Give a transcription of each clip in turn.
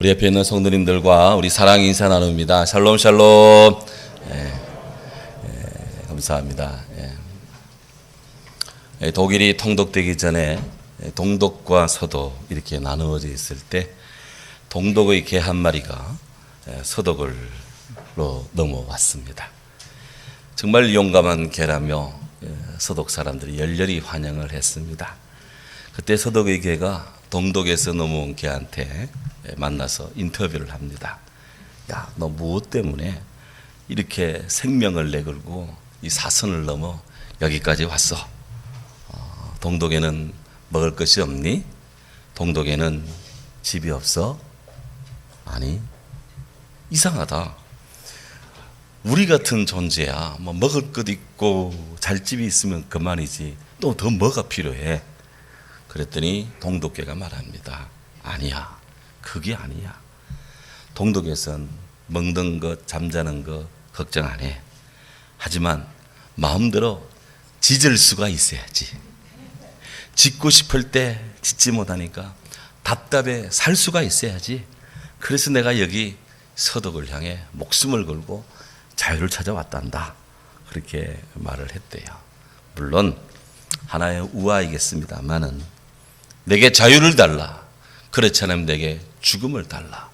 우리 옆에 있는 성도님들과 우리 사랑 인사 나눕니다. 샬롬 샬롬. 감사합니다. 독일이 통독되기 전에 동독과 서독 이렇게 나누어져 있을 때 동독의 개 한 마리가 서독으로 넘어왔습니다. 정말 용감한 개라며 서독 사람들이 열렬히 환영을 했습니다. 그때 서독의 개가 동독에서 넘어온 개한테 만나서 인터뷰를 합니다. 야, 너 무엇 때문에 이렇게 생명을 내걸고 이 사선을 넘어 여기까지 왔어? 동독에는 먹을 것이 없니? 동독에는 집이 없어? 아니, 이상하다. 우리 같은 존재야 뭐 먹을 것 있고 잘집이 있으면 그만이지 또 더 뭐가 필요해? 그랬더니 동독개가 말합니다. 아니야, 그게 아니야. 동독에선 먹는 것, 잠자는 것 걱정 안 해. 하지만 마음대로 짖을 수가 있어야지. 짖고 싶을 때 짖지 못하니까 답답해 살 수가 있어야지. 그래서 내가 여기 서독을 향해 목숨을 걸고 자유를 찾아왔단다. 그렇게 말을 했대요. 물론 하나의 우화이겠습니다만은 내게 자유를 달라. 그렇지 않으면 내게 죽음을 달라.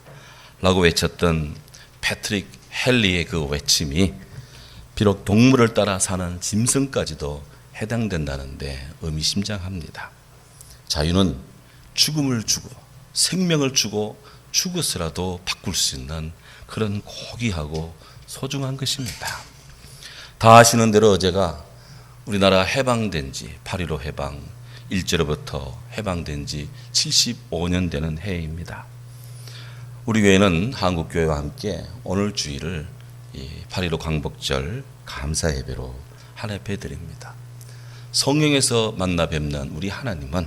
라고 외쳤던 패트릭 헨리의 그 외침이 비록 동물을 따라 사는 짐승까지도 해당된다는데 의미심장합니다. 자유는 죽음을 주고 생명을 주고 죽어서라도 바꿀 수 있는 그런 고귀하고 소중한 것입니다. 다 아시는 대로 어제가 우리나라 해방된 지 8.15 해방 일제로부터 해방된 지 75년 되는 해입니다. 우리 교회는 한국교회와 함께 오늘 주일을 8.15 광복절 감사 예배로 하나님께 드립니다. 성령에서 만나 뵙는 우리 하나님은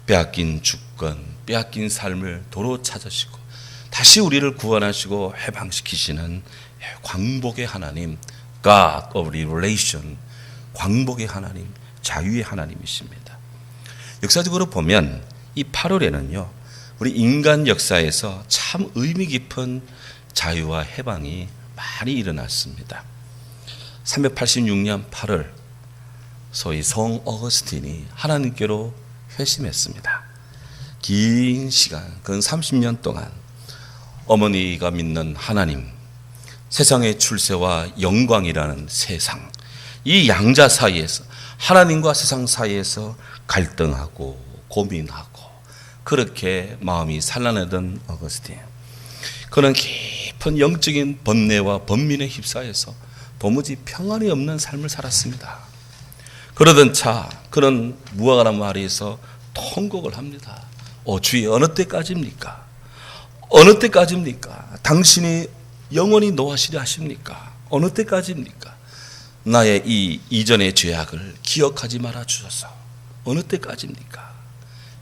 빼앗긴 주권, 빼앗긴 삶을 도로 찾으시고 다시 우리를 구원하시고 해방시키시는 광복의 하나님, God of Revelation, 광복의 하나님, 자유의 하나님이십니다. 역사적으로 보면 이 8월에는요, 우리 인간 역사에서 참 의미 깊은 자유와 해방이 많이 일어났습니다. 386년 8월 소위 성 어거스틴이 하나님께로 회심했습니다. 긴 시간, 근 30년 동안 어머니가 믿는 하나님, 세상의 출세와 영광이라는 세상, 이 양자 사이에서 하나님과 세상 사이에서 갈등하고 고민하고 그렇게 마음이 산란하던 어거스틴, 그는 깊은 영적인 번뇌와 번민에 휩싸여서 도무지 평안이 없는 삶을 살았습니다. 그러던 차 그는 무화과나무 아래에서 통곡을 합니다. 주여, 어느 때까지입니까? 어느 때까지입니까? 당신이 영원히 노하시려 하십니까? 어느 때까지입니까? 나의 이 이전의 죄악을 기억하지 말아 주소서. 어느 때까지입니까?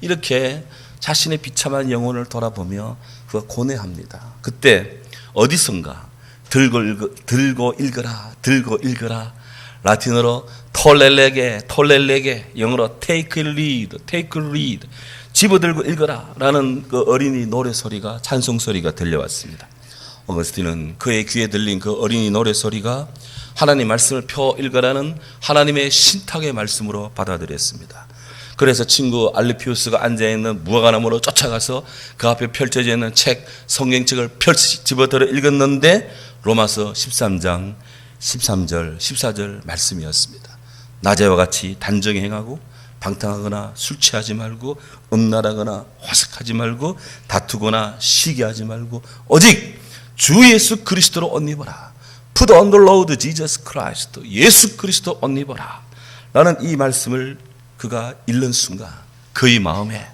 이렇게 자신의 비참한 영혼을 돌아보며 그가 고뇌합니다. 그때 어디선가 들고 읽어라 라틴어로 톨렐레게 영어로 take a read 집어들고 읽어라 라는 그 어린이 노래소리가 찬송소리가 들려왔습니다. 어거스틴은 그의 귀에 들린 그 어린이 노래소리가 하나님 말씀을 펴 읽어라는 하나님의 신탁의 말씀으로 받아들였습니다. 그래서 친구 알리피우스가 앉아있는 무화과나무로 쫓아가서 그 앞에 펼쳐져 있는 책, 성경책을 집어들어 읽었는데 로마서 13장 13절 14절 말씀이었습니다. 낮에와 같이 단정히 행하고 방탕하거나 술 취하지 말고 음란하거나 화석하지 말고 다투거나 시기하지 말고 오직 주 예수 그리스도로 옷 입어라. Put on the Lord Jesus Christ. 예수 그리스도 옷 입어라 라는 이 말씀을 그가 읽는 순간 그의 마음에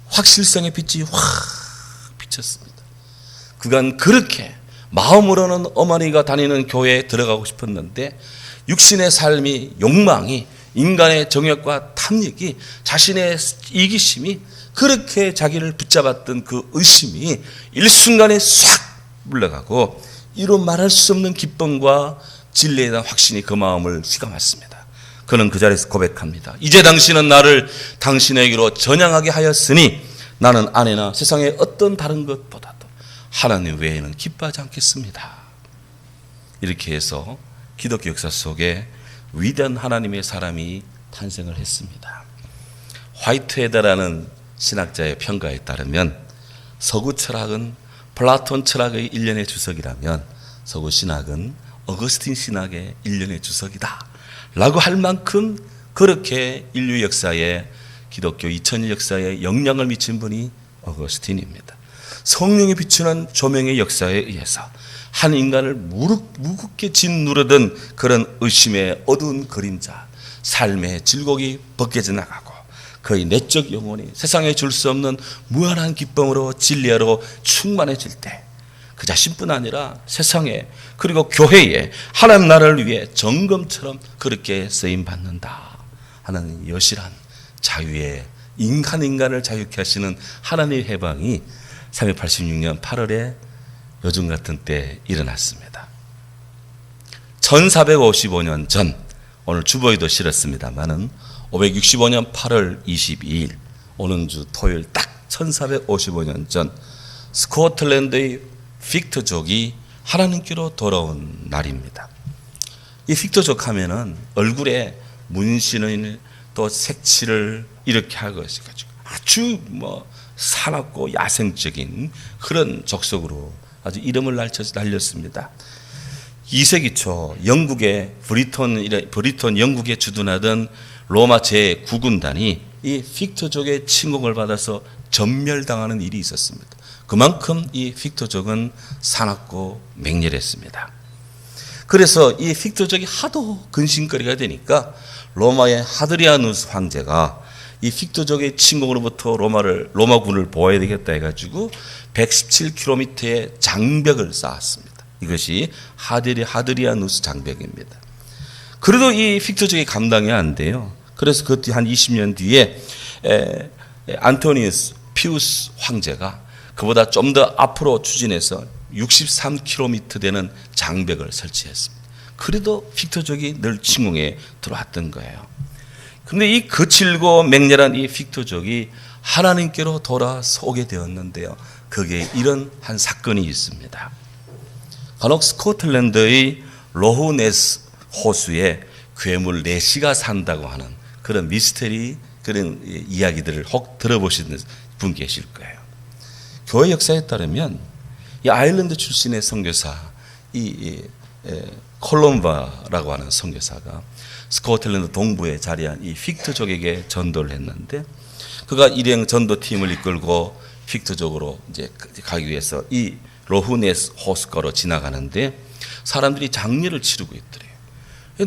확실성의 빛이 확 비쳤습니다. 그간 그렇게 마음으로는 어머니가 다니는 교회에 들어가고 싶었는데 육신의 삶이, 욕망이, 인간의 정욕과 탐닉이, 자신의 이기심이 그렇게 자기를 붙잡았던 그 의심이 일순간에 싹 물러가고 이루 말할 수 없는 기쁨과 진리에 대한 확신이 그 마음을 휘감았습니다. 그는 그 자리에서 고백합니다. 이제 당신은 나를 당신에게로 전향하게 하였으니 나는 아내나 세상의 어떤 다른 것보다도 하나님 외에는 기뻐하지 않겠습니다. 이렇게 해서 기독교 역사 속에 위대한 하나님의 사람이 탄생을 했습니다. 화이트헤드라는 신학자의 평가에 따르면 서구 철학은 플라톤 철학의 일련의 주석이라면 서구 신학은 어거스틴 신학의 일련의 주석이다 라고 할 만큼 그렇게 인류 역사에 기독교 2000년 역사에 영향을 미친 분이 어거스틴입니다. 성령이 비추는 조명의 역사에 의해서 한 인간을 무겁게 짓누르던 그런 의심의 어두운 그림자, 삶의 질곡이 벗겨져 나가고 그의 내적 영혼이 세상에 줄 수 없는 무한한 기쁨으로 진리하러 충만해질 때 그 자신뿐 아니라 세상에 그리고 교회에 하나님 나라를 위해 정금처럼 그렇게 쓰임받는다 하는 여실한 자유의 인간을 자유케 하시는 하나님의 해방이 386년 8월에 요즘 같은 때 일어났습니다. 1455년 전, 오늘 주보에도 실었습니다만은 565년 8월 22일 오는 주 토요일 딱 1455년 전 스코틀랜드의 빅터족이 하나님께로 돌아온 날입니다. 이 빅터족 하면은 얼굴에 문신을 또 색칠을 이렇게 하고 아주 사납고 야생적인 그런 족속으로 아주 이름을 날렸습니다. 2세기 초 영국의 브리톤 영국에 주둔하던 로마 제9군단이 이 빅터족의 침공을 받아서 전멸당하는 일이 있었습니다. 그만큼 이 빅터족은 사납고 맹렬했습니다. 그래서 이 빅터족이 하도 근심거리가 되니까 로마의 하드리아누스 황제가 이 빅터족의 침공으로부터 로마군을 보호해야 되겠다 해가지고 117km의 장벽을 쌓았습니다. 이것이 하드리아누스 장벽입니다. 그래도 이 빅터족이 감당이 안 돼요. 그래서 그 뒤 한 20년 뒤에 안토니우스 피우스 황제가 그보다 좀 더 앞으로 추진해서 63km 되는 장벽을 설치했습니다. 그래도 빅터족이 늘 침공에 들어왔던 거예요. 근데 이 거칠고 맹렬한 이 빅터족이 하나님께로 돌아서게 되었는데요. 거기에 이런 한 사건이 있습니다. 간혹 스코틀랜드의 로후네스 호수에 괴물 네시가 산다고 하는 그런 미스터리 그런 이야기들을 혹 들어보시는 분 계실 거예요. 교회 역사에 따르면 이 아일랜드 출신의 선교사 이 콜럼바라고 하는 선교사가 스코틀랜드 동부에 자리한 이 빅터족에게 전도를 했는데 그가 일행 전도팀을 이끌고 빅터족으로 이제 가기 위해서 이 로후네스 호수가로 지나가는데 사람들이 장례를 치르고 있더래요.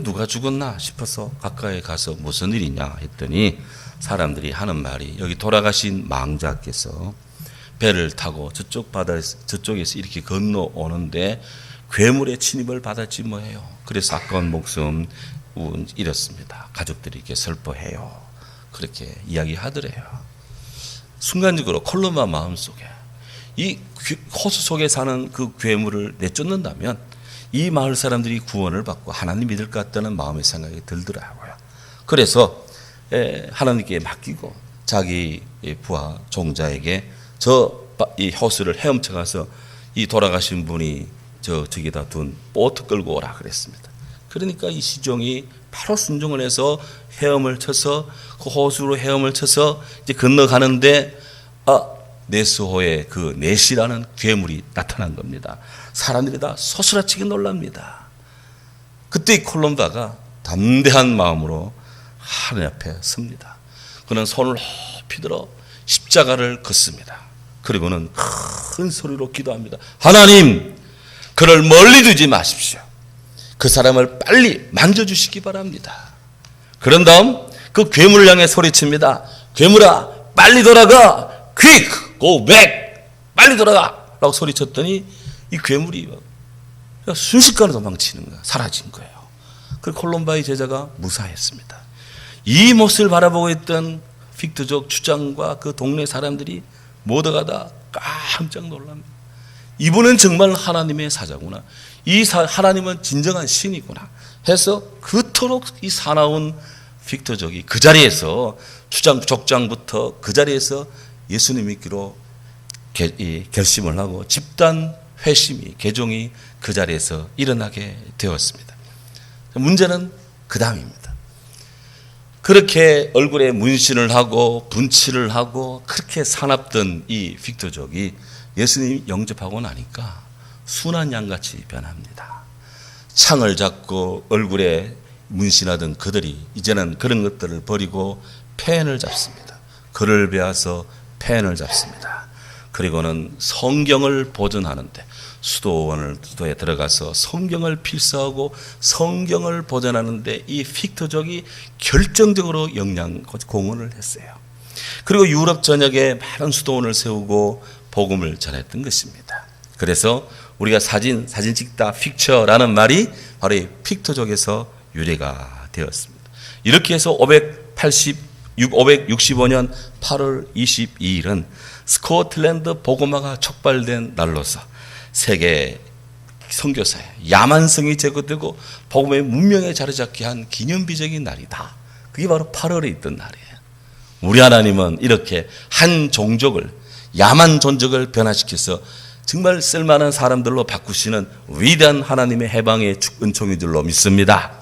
누가 죽었나 싶어서 가까이 가서 무슨 일이냐 했더니 사람들이 하는 말이 여기 돌아가신 망자께서 배를 타고 저쪽에서 이렇게 건너오는데 괴물의 침입을 받았지 뭐예요. 그래서 아까운 목숨 잃었습니다. 가족들이 이렇게 슬퍼해요. 그렇게 이야기하더래요. 순간적으로 콜롬바 마음속에 이 호수 속에 사는 그 괴물을 내쫓는다면 이 마을 사람들이 구원을 받고 하나님 믿을 것 같다는 마음의 생각이 들더라고요. 그래서 하나님께 맡기고 자기 부하 종자에게 이 호수를 헤엄쳐 가서 이 돌아가신 분이 저기다 둔 보트 끌고 오라 그랬습니다. 그러니까 이 시종이 바로 순종을 해서 헤엄을 쳐서 그 호수로 헤엄을 쳐서 이제 건너가는데 네스호의 그 네시라는 괴물이 나타난 겁니다. 사람들이 다 소스라치게 놀랍니다. 그때 이 콜롬바가 담대한 마음으로 하나님 앞에 섭니다. 그는 손을 높이 들어 십자가를 걷습니다. 그리고는 큰 소리로 기도합니다. 하나님, 그를 멀리 두지 마십시오. 그 사람을 빨리 만져주시기 바랍니다. 그런 다음 그 괴물을 향해 소리칩니다. 괴물아, 빨리 돌아가. Quick, go back. 빨리 돌아가. 라고 소리쳤더니 이 괴물이 순식간에 도망치는 거야. 사라진 거예요. 그리고 콜롬바의 제자가 무사했습니다. 이 모습을 바라보고 있던 빅터족 주장과 그 동네 사람들이 모두가 다 깜짝 놀랍니다. 이분은 정말 하나님의 사자구나. 하나님은 진정한 신이구나 해서 그토록 이 사나운 빅터족이 그 자리에서 족장부터 그 자리에서 예수님 믿기로 결심을 하고 집단 회심이 개종이 그 자리에서 일어나게 되었습니다. 문제는 그 다음입니다. 그렇게 얼굴에 문신을 하고 분칠을 하고 그렇게 사납던 이 빅터족이 예수님 영접하고 나니까 순한 양같이 변합니다. 창을 잡고 얼굴에 문신하던 그들이 이제는 그런 것들을 버리고 펜을 잡습니다. 글을 배워서 펜을 잡습니다. 그리고는 성경을 보존하는데 수도에 들어가서 성경을 필사하고 성경을 보존하는데 이 픽터족이 결정적으로 공헌을 했어요. 그리고 유럽 전역에 많은 수도원을 세우고 복음을 전했던 것입니다. 그래서 우리가 사진 찍다 픽처라는 말이 바로 이 픽터족에서 유래가 되었습니다. 이렇게 해서 565년 8월 22일은 스코틀랜드 복음화가 촉발된 날로서 세계 선교사에 야만성이 제거되고 복음의 문명에 자리잡게 한 기념비적인 날이다. 그게 바로 8월에 있던 날이에요. 우리 하나님은 이렇게 한 종족을 야만 종족을 변화시켜서 정말 쓸만한 사람들로 바꾸시는 위대한 하나님의 해방의 은총인 줄로 믿습니다.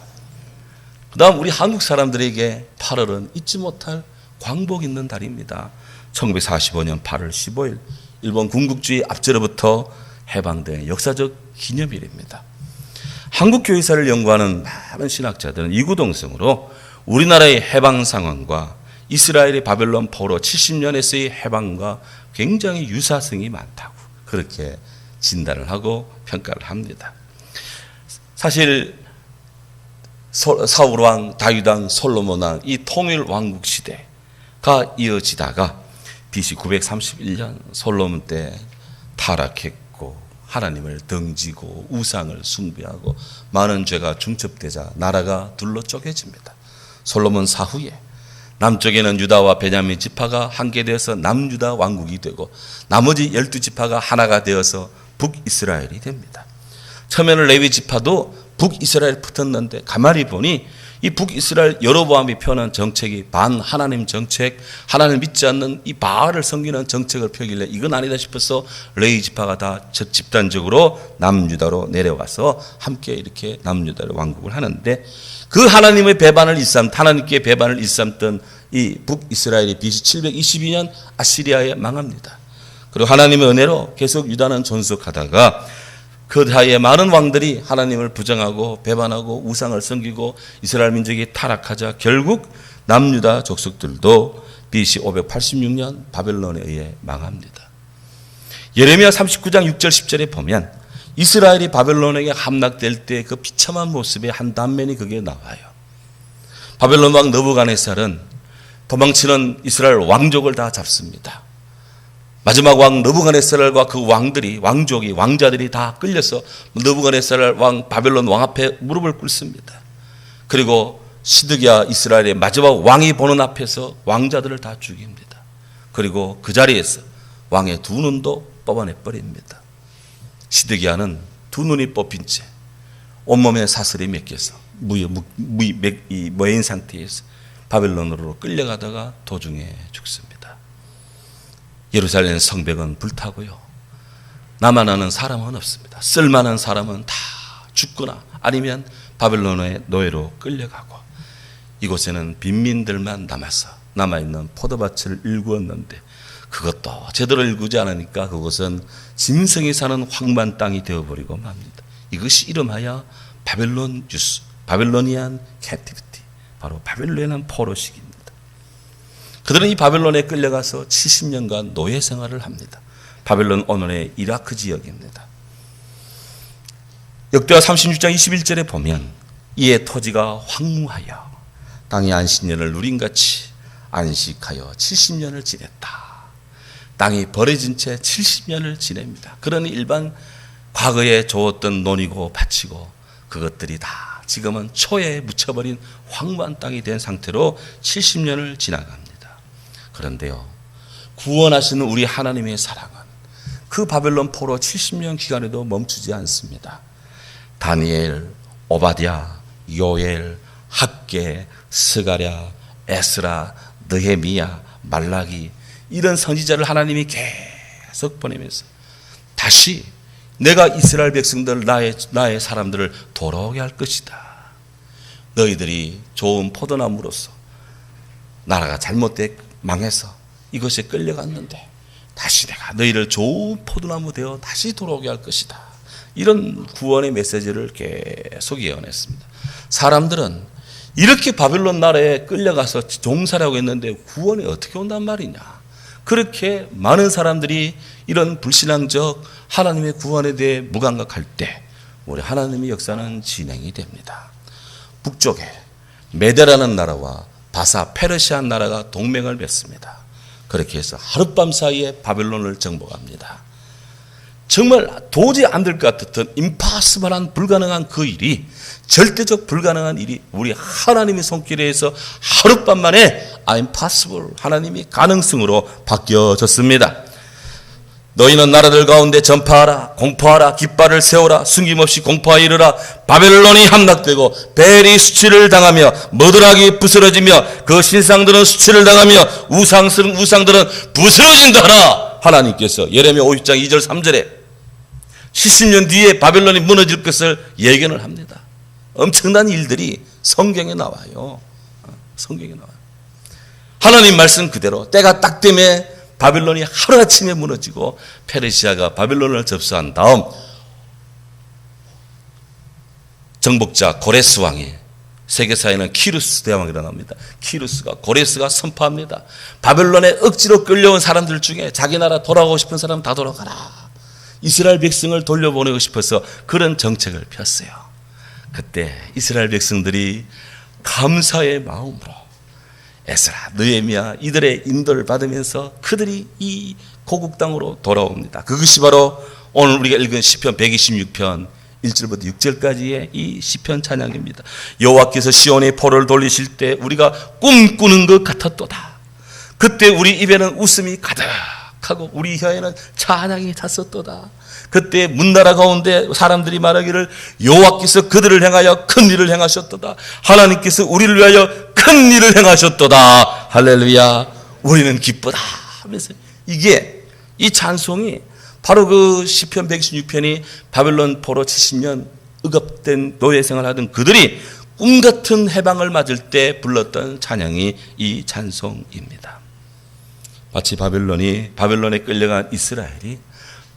그 다음 우리 한국 사람들에게 8월은 잊지 못할 광복 있는 달입니다. 1945년 8월 15일 일본 군국주의 앞제로부터 해방된 역사적 기념일입니다. 한국 교회사를 연구하는 많은 신학자들은 이구동성으로 우리나라의 해방 상황과 이스라엘의 바벨론 포로 70년에서의 해방과 굉장히 유사성이 많다고 그렇게 진단을 하고 평가를 합니다. 사실 사울왕, 다윗왕, 솔로몬왕 이 통일 왕국 시대가 이어지다가 BC 931년 솔로몬 때 타락했고 하나님을 등지고 우상을 숭배하고 많은 죄가 중첩되자 나라가 둘로 쪼개집니다. 솔로몬 사후에 남쪽에는 유다와 베냐민 지파가 함께 되어서 남유다 왕국이 되고 나머지 12지파가 하나가 되어서 북이스라엘이 됩니다. 처음에는 레위 지파도 북이스라엘 붙었는데 가만히 보니 이 북이스라엘 여로보암이 펴는 정책이 반하나님 정책, 하나님을 믿지 않는 이 바알을 섬기는 정책을 펴길래 이건 아니다 싶어서 레위 지파가 다 집단적으로 남유다로 내려가서 함께 이렇게 남유다로 왕국을 하는데 그 하나님의 배반을 하나님께 배반을 일삼던 이 북이스라엘이 BC 722년 아시리아에 망합니다. 그리고 하나님의 은혜로 계속 유다는 존속하다가 그 사이에 많은 왕들이 하나님을 부정하고 배반하고 우상을 섬기고 이스라엘 민족이 타락하자 결국 남유다 족속들도 BC 586년 바벨론에 의해 망합니다. 예레미야 39장 6절 10절에 보면 이스라엘이 바벨론에게 함락될 때 그 비참한 모습의 한 단면이 거기에 나와요. 바벨론 왕 느부갓네살은 도망치는 이스라엘 왕족을 다 잡습니다. 마지막 왕 느부갓네살과 그 왕자들이 다 끌려서 느부갓네살 왕 바벨론 왕 앞에 무릎을 꿇습니다. 그리고 시드기야 이스라엘의 마지막 왕이 보는 앞에서 왕자들을 다 죽입니다. 그리고 그 자리에서 왕의 두 눈도 뽑아내 버립니다. 시드기야는 두 눈이 뽑힌 채 온몸에 사슬이 맥혀서 무인 상태에서 바벨론으로 끌려가다가 도중에 죽습니다. 예루살렘 성벽은 불타고요. 남아나는 사람은 없습니다. 쓸만한 사람은 다 죽거나 아니면 바벨론의 노예로 끌려가고 이곳에는 빈민들만 남아있는 포도밭을 일구었는데 그것도 제대로 일구지 않으니까 그곳은 짐승이 사는 황만 땅이 되어버리고 맙니다. 이것이 이름하여 바벨로니안 캡티비티, 바로 바벨론의 포로식입니다. 그들은 이 바벨론에 끌려가서 70년간 노예 생활을 합니다. 바벨론 오늘의 이라크 지역입니다. 역대하 36장 21절에 보면 이에 토지가 황무하여 땅이 안식년을 누린같이 안식하여 70년을 지냈다. 땅이 버려진 채 70년을 지냅니다. 그러니 일반 과거에 좋았던 논이고 밭이고 그것들이 다 지금은 초에 묻혀버린 황무한 땅이 된 상태로 70년을 지나갑니다. 그런데요, 구원하시는 우리 하나님의 사랑은 그 바벨론 포로 70년 기간에도 멈추지 않습니다. 다니엘, 오바댜, 요엘, 학개, 스가랴, 에스라, 느헤미야, 말라기 이런 선지자를 하나님이 계속 보내면서 다시 내가 이스라엘 백성들 나의 사람들을 돌아오게 할 것이다. 너희들이 좋은 포도나무로서 나라가 잘못돼 망해서 이것에 끌려갔는데 다시 내가 너희를 좋은 포도나무 되어 다시 돌아오게 할 것이다. 이런 구원의 메시지를 계속 예언했습니다. 사람들은 이렇게 바벨론 나라에 끌려가서 종살이하고 있는데 구원이 어떻게 온단 말이냐. 그렇게 많은 사람들이 이런 불신앙적 하나님의 구원에 대해 무감각할 때 우리 하나님의 역사는 진행이 됩니다. 북쪽에 메데라는 나라와 바사 페르시아 나라가 동맹을 맺습니다. 그렇게 해서 하룻밤 사이에 바벨론을 정복합니다. 정말 도저히 안 될 것 같았던 임파서블한 불가능한 그 일이 절대적 불가능한 일이 우리 하나님의 손길에 의해서 하룻밤 만에 I'm possible 하나님이 가능성으로 바뀌어졌습니다. 너희는 나라들 가운데 전파하라 공포하라 깃발을 세우라 숨김없이 공포하여 이르라 바벨론이 함락되고 벨이 수치를 당하며 머드락이 부스러지며 그 신상들은 수치를 당하며 우상들은 부스러진다 하라. 하나님께서 예레미야 50장 2절 3절에 70년 뒤에 바벨론이 무너질 것을 예견을 합니다. 엄청난 일들이 성경에 나와요. 성경에 나와요. 하나님 말씀 그대로 때가 딱 되면 바벨론이 하루아침에 무너지고 페르시아가 바벨론을 접수한 다음 정복자 고레스 왕이 세계사에는 키루스 대왕이라 나옵니다. 고레스가 선포합니다. 바벨론에 억지로 끌려온 사람들 중에 자기 나라 돌아가고 싶은 사람 다 돌아가라. 이스라엘 백성을 돌려보내고 싶어서 그런 정책을 폈어요. 그때 이스라엘 백성들이 감사의 마음으로 에스라, 느헤미야 이들의 인도를 받으면서 그들이 이 고국 땅으로 돌아옵니다. 그것이 바로 오늘 우리가 읽은 시편 126편 1절부터 6절까지의 이 시편 찬양입니다. 여호와께서 시온의 포를 돌리실 때 우리가 꿈꾸는 것 같았도다. 그때 우리 입에는 웃음이 가득하고 우리 혀에는 찬양이 찼었도다. 그때 문나라 가운데 사람들이 말하기를 여호와께서 그들을 향하여 큰 일을 행하셨도다. 하나님께서 우리를 위하여 큰 일을 행하셨도다. 할렐루야. 우리는 기쁘다 하면서 이게 이 찬송이 바로 그 시편 116편이 바벨론 포로 70년 억압된 노예 생활하던 그들이 꿈같은 해방을 맞을 때 불렀던 찬양이 이 찬송입니다. 마치 바벨론에 끌려간 이스라엘이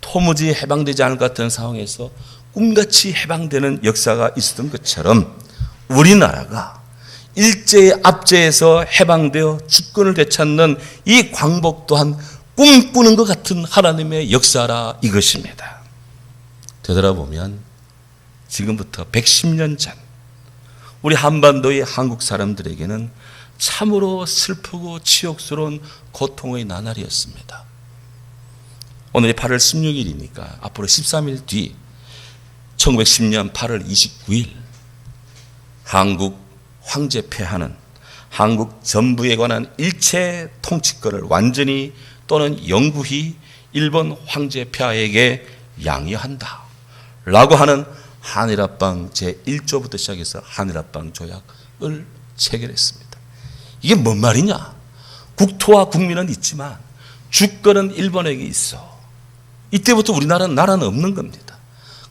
도무지 해방되지 않을 것 같은 상황에서 꿈같이 해방되는 역사가 있었던 것처럼 우리나라가 일제의 압제에서 해방되어 주권을 되찾는 이 광복 또한 꿈꾸는 것 같은 하나님의 역사라 이것입니다. 되돌아보면 지금부터 110년 전 우리 한반도의 한국 사람들에게는 참으로 슬프고 치욕스러운 고통의 나날이었습니다. 오늘이 8월 16일이니까 앞으로 13일 뒤 1910년 8월 29일 한국 황제 폐하는 한국 전부에 관한 일체 통치권을 완전히 또는 영구히 일본 황제 폐하에게 양해한다 라고 하는 한일합방 제1조부터 시작해서 한일합방 조약을 체결했습니다. 이게 뭔 말이냐? 국토와 국민은 있지만 주권은 일본에게 있어. 이때부터 우리나라는 없는 겁니다.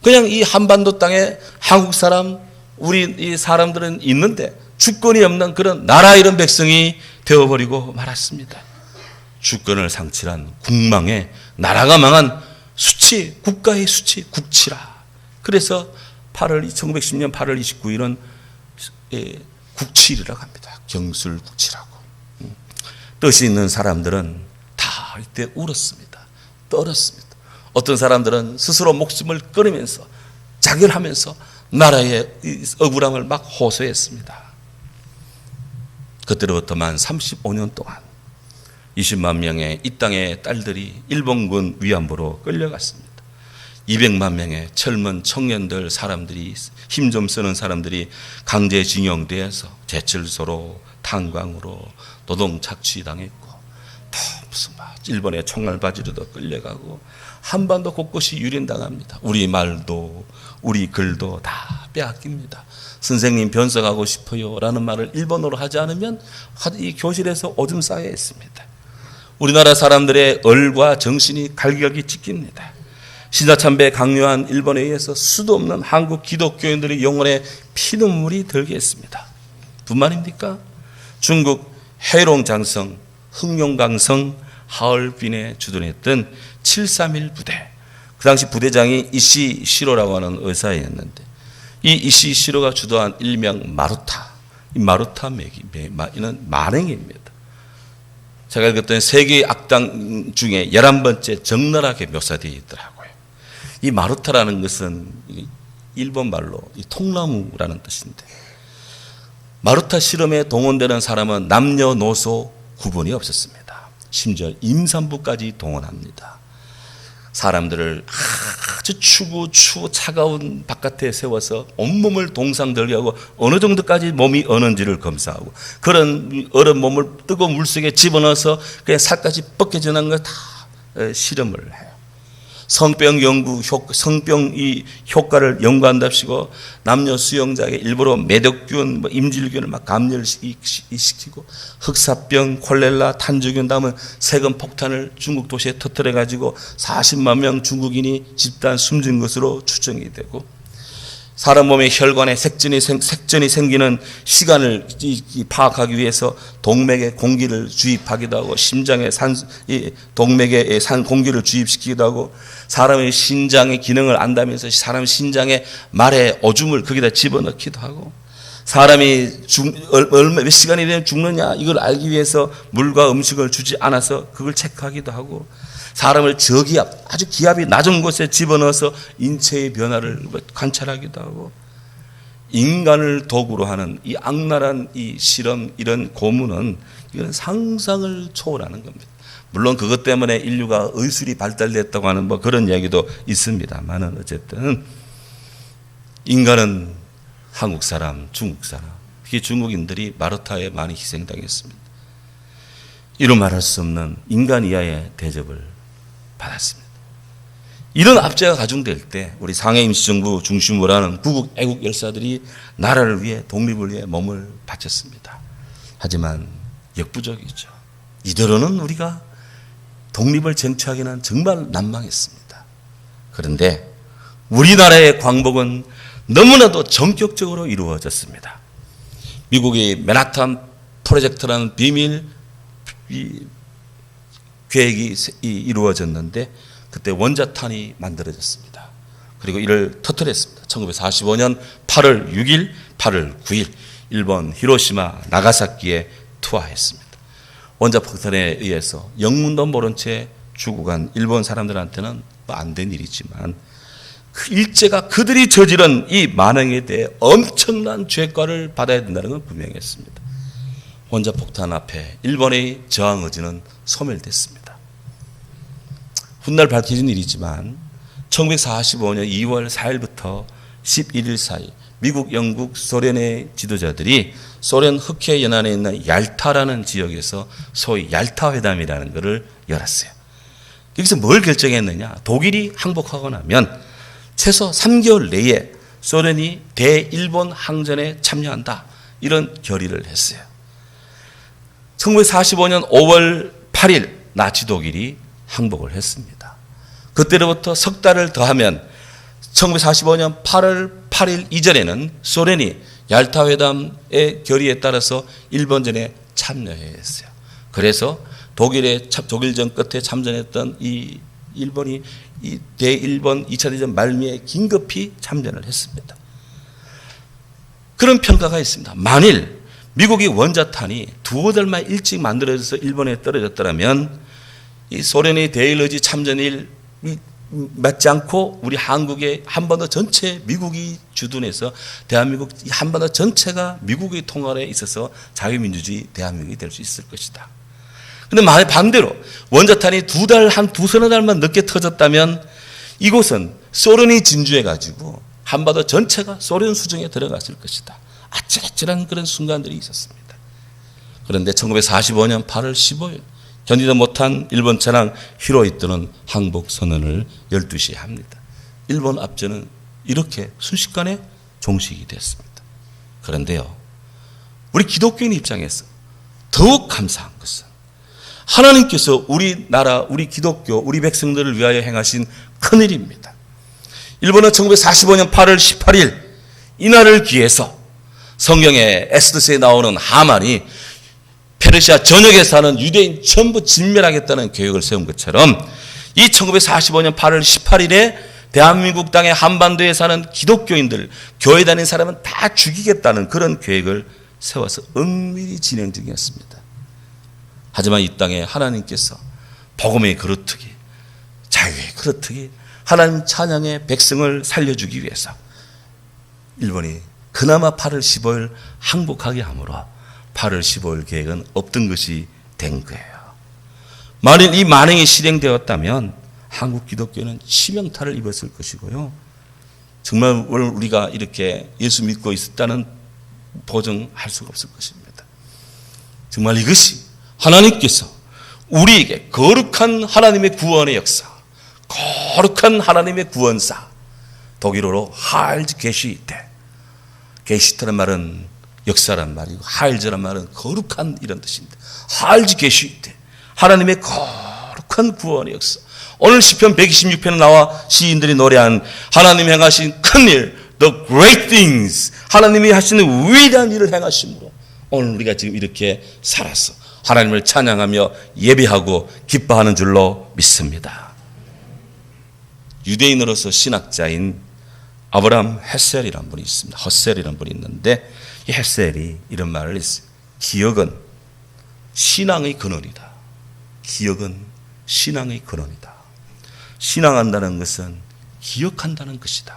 그냥 이 한반도 땅에 한국 사람, 우리 이 사람들은 있는데 주권이 없는 그런 나라 이런 백성이 되어버리고 말았습니다. 주권을 상실한 국망에 나라가 망한 수치, 국가의 수치, 국치라. 그래서 1910년 8월 29일은 국치일이라고 합니다. 경술국치라고. 뜻이 있는 사람들은 다 이때 울었습니다. 떨었습니다. 어떤 사람들은 스스로 목숨을 끊으면서 자결하면서 나라의 억울함을 막 호소했습니다. 그때로부터만 35년 동안 20만 명의 이 땅의 딸들이 일본군 위안부로 끌려갔습니다. 200만 명의 젊은 청년들 사람들이 힘 좀 쓰는 사람들이 강제징용돼서 제철소로 탄광으로 노동 착취당했고 또 무슨 일본의 총알바지로도 끌려가고 한반도 곳곳이 유린당합니다. 우리 말도 우리 글도 다 빼앗깁니다. 선생님 변석하고 싶어요 라는 말을 일본어로 하지 않으면 이 교실에서 오줌 쌓여 있습니다. 우리나라 사람들의 얼과 정신이 갈기갈기 찢깁니다. 신사참배 강요한 일본에 의해서 수도 없는 한국 기독교인들의 영혼에 피눈물이 들게 했습니다. 뿐만입니까? 중국 해롱장성, 흑룡강성, 하얼빈에 주둔했던 731 부대, 그 당시 부대장이 이시 시로라고 하는 의사였는데, 이 이시 시로가 주도한 일명 마루타, 이 마루타 이는 만행입니다. 제가 읽었던 세계의 악당 중에 11번째 적나라하게 묘사되어 있더라고요. 이 마루타라는 것은 일본 말로 통나무라는 뜻인데, 마루타 실험에 동원되는 사람은 남녀노소 구분이 없었습니다. 심지어 임산부까지 동원합니다. 사람들을 아주 추고 차가운 바깥에 세워서 온몸을 동상들게 하고 어느 정도까지 몸이 어는지를 검사하고, 그런 얼은 몸을 뜨거운 물속에 집어넣어서 그냥 살까지 벗겨지는 걸 다 실험을 해요. 성병 이 효과를 연구한답시고 남녀 수용자에게 일부러 매독균, 임질균을 막 감염시키고, 흑사병, 콜레라, 탄저균, 다음은 세금 폭탄을 중국 도시에 터뜨려 가지고 40만 명 중국인이 집단 숨진 것으로 추정이 되고, 사람 몸의 혈관에 색전이 생기는 시간을 파악하기 위해서 동맥에 공기를 주입하기도 하고, 심장에 동맥에 공기를 주입시키기도 하고, 사람의 신장의 기능을 안다면서 사람 신장에 말의 오줌을 거기다 집어넣기도 하고, 사람이 몇 시간이 되면 죽느냐 이걸 알기 위해서 물과 음식을 주지 않아서 그걸 체크하기도 하고, 사람을 저기압, 아주 기압이 낮은 곳에 집어넣어서 인체의 변화를 관찰하기도 하고, 인간을 도구로 하는 이 악랄한 이 실험, 이런 고문은 이건 상상을 초월하는 겁니다. 물론 그것 때문에 인류가 의술이 발달됐다고 하는 그런 이야기도 있습니다만은, 어쨌든 인간은 한국 사람, 중국 사람, 특히 중국인들이 마루타에 많이 희생당했습니다. 이루 말할 수 없는 인간 이하의 대접을 받았습니다. 이런 압제가 가중될 때 우리 상해임시정부 중심으로 하는 구국 애국 열사들이 나라를 위해, 독립을 위해 몸을 바쳤습니다. 하지만 역부족이죠. 이대로는 우리가 독립을 쟁취하기는 정말 난망했습니다. 그런데 우리나라의 광복은 너무나도 전격적으로 이루어졌습니다. 미국의 맨하탄 프로젝트라는 비밀 계획이 이루어졌는데, 그때 원자탄이 만들어졌습니다. 그리고 이를 터뜨렸습니다. 1945년 8월 6일, 8월 9일 일본 히로시마, 나가사키에 투하했습니다. 원자폭탄에 의해서 영문도 모른 채 죽어간 일본 사람들한테는 안 된 일이지만, 그 일제가 그들이 저지른 이 만행에 대해 엄청난 죄과를 받아야 된다는 건 분명했습니다. 원자폭탄 앞에 일본의 저항 의지는 소멸됐습니다. 훗날 밝혀진 일이지만 1945년 2월 4일부터 11일 사이 미국, 영국, 소련의 지도자들이 소련 흑해 연안에 있는 얄타라는 지역에서 소위 얄타 회담이라는 것을 열었어요. 여기서 뭘 결정했느냐? 독일이 항복하고 나면 최소 3개월 내에 소련이 대일본 항전에 참여한다, 이런 결의를 했어요. 1945년 5월 8일 나치 독일이 항복을 했습니다. 그때로부터 석 달을 더하면 1945년 8월 8일 이전에는 소련이 얄타 회담의 결의에 따라서 일본전에 참여해야 했어요. 그래서 독일전 끝에 참전했던 이 일본이 이 대일본 2차 대전 말미에 긴급히 참전을 했습니다. 그런 평가가 있습니다. 만일 미국이 원자탄이 두어 달만 일찍 만들어져서 일본에 떨어졌더라면 이 소련의 대일의지 참전일 맞지 않고 우리 한국의 한반도 전체, 미국이 주둔해서 대한민국 한반도 전체가 미국의 통할에 있어서 자유민주주의 대한민국이 될 수 있을 것이다. 그런데 반대로 원자탄이 두서너 달만 늦게 터졌다면 이곳은 소련이 진주해가지고 한반도 전체가 소련 수중에 들어갔을 것이다. 아찔아찔한 그런 순간들이 있었습니다. 그런데 1945년 8월 15일 견디다 못한 일본 차량 히로히토는 항복 선언을 12시에 합니다. 일본 압제는 이렇게 순식간에 종식이 됐습니다. 그런데요, 우리 기독교인 입장에서 더욱 감사한 것은 하나님께서 우리나라, 우리 기독교, 우리 백성들을 위하여 행하신 큰일입니다. 일본은 1945년 8월 18일 이날을 기해서 성경의 엑소더스에 나오는 하만이 페르시아 전역에 사는 유대인 전부 진멸하겠다는 계획을 세운 것처럼 이 1945년 8월 18일에 대한민국 땅의 한반도에 사는 기독교인들, 교회 다니는 사람은 다 죽이겠다는 그런 계획을 세워서 은밀히 진행 중이었습니다. 하지만 이 땅에 하나님께서 복음의 그루터기, 자유의 그루터기, 하나님 찬양의 백성을 살려주기 위해서 일본이 그나마 8월 15일 항복하게 함으로 8월 15일 계획은 없던 것이 된 거예요. 만일 이 만행이 실행되었다면 한국 기독교는 치명타를 입었을 것이고요. 정말 우리가 이렇게 예수 믿고 있었다는 보증할 수가 없을 것입니다. 정말 이것이 하나님께서 우리에게 거룩한 하나님의 구원의 역사, 거룩한 하나님의 구원사, 독일어로 하일즈 게시테, 게시테란 말은 역사란 말이고 하일즈란 말은 거룩한 이런 뜻입니다. 하일즈 게시테, 하나님의 거룩한 구원의 역사. 오늘 시편 126편에 나와 시인들이 노래한 하나님이 행하신 큰일, the great things, 하나님이 하시는 위대한 일을 행하심으로 오늘 우리가 지금 이렇게 살아서 하나님을 찬양하며 예배하고 기뻐하는 줄로 믿습니다. 유대인으로서 신학자인 아브라함 헤셀이라는 분이 있습니다. 허셀이라는 분이 있는데 이 헤셀이 이런 말을 했어요. 기억은 신앙의 근원이다. 기억은 신앙의 근원이다. 신앙한다는 것은 기억한다는 것이다.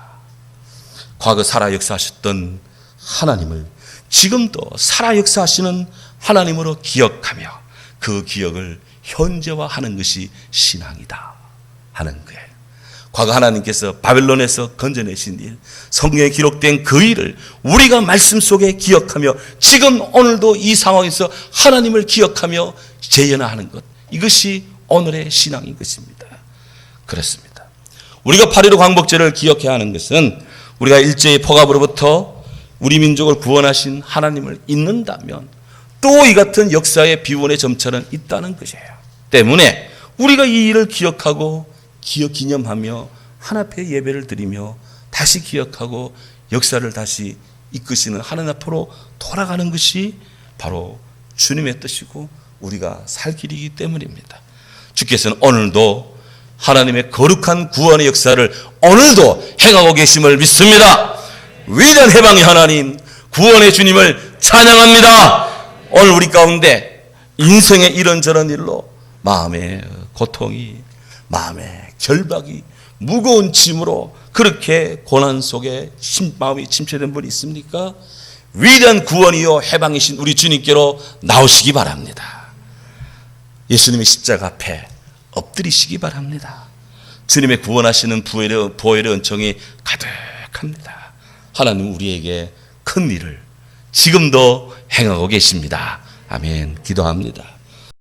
과거 살아 역사하셨던 하나님을 지금도 살아 역사하시는 하나님으로 기억하며 그 기억을 현재화하는 것이 신앙이다 하는 거예요. 과거 하나님께서 바벨론에서 건져내신 일, 성경에 기록된 그 일을 우리가 말씀 속에 기억하며 지금 오늘도 이 상황에서 하나님을 기억하며 재현하는 것, 이것이 오늘의 신앙인 것입니다. 그렇습니다. 우리가 8.15 광복절을 기억해야 하는 것은 우리가 일제의 포갑으로부터 우리 민족을 구원하신 하나님을 잊는다면 또 이 같은 역사의 비운의 점차는 있다는 것이에요. 때문에 우리가 이 일을 기억하고 기억 기념하며 하나님 앞에 예배를 드리며 다시 기억하고 역사를 다시 이끄시는 하나님 앞으로 돌아가는 것이 바로 주님의 뜻이고 우리가 살 길이기 때문입니다. 주께서는 오늘도 하나님의 거룩한 구원의 역사를 오늘도 행하고 계심을 믿습니다. 위대한 해방의 하나님, 구원의 주님을 찬양합니다. 오늘 우리 가운데 인생의 이런저런 일로 마음의 고통이, 마음의 결박이, 무거운 짐으로 그렇게 고난 속에 마음이 침체된 분이 있습니까? 위대한 구원이요 해방이신 우리 주님께로 나오시기 바랍니다. 예수님의 십자가 앞에 엎드리시기 바랍니다. 주님의 구원하시는 보혈의 은총이 가득합니다. 하나님 우리에게 큰 일을 지금도 행하고 계십니다. 아멘. 기도합니다.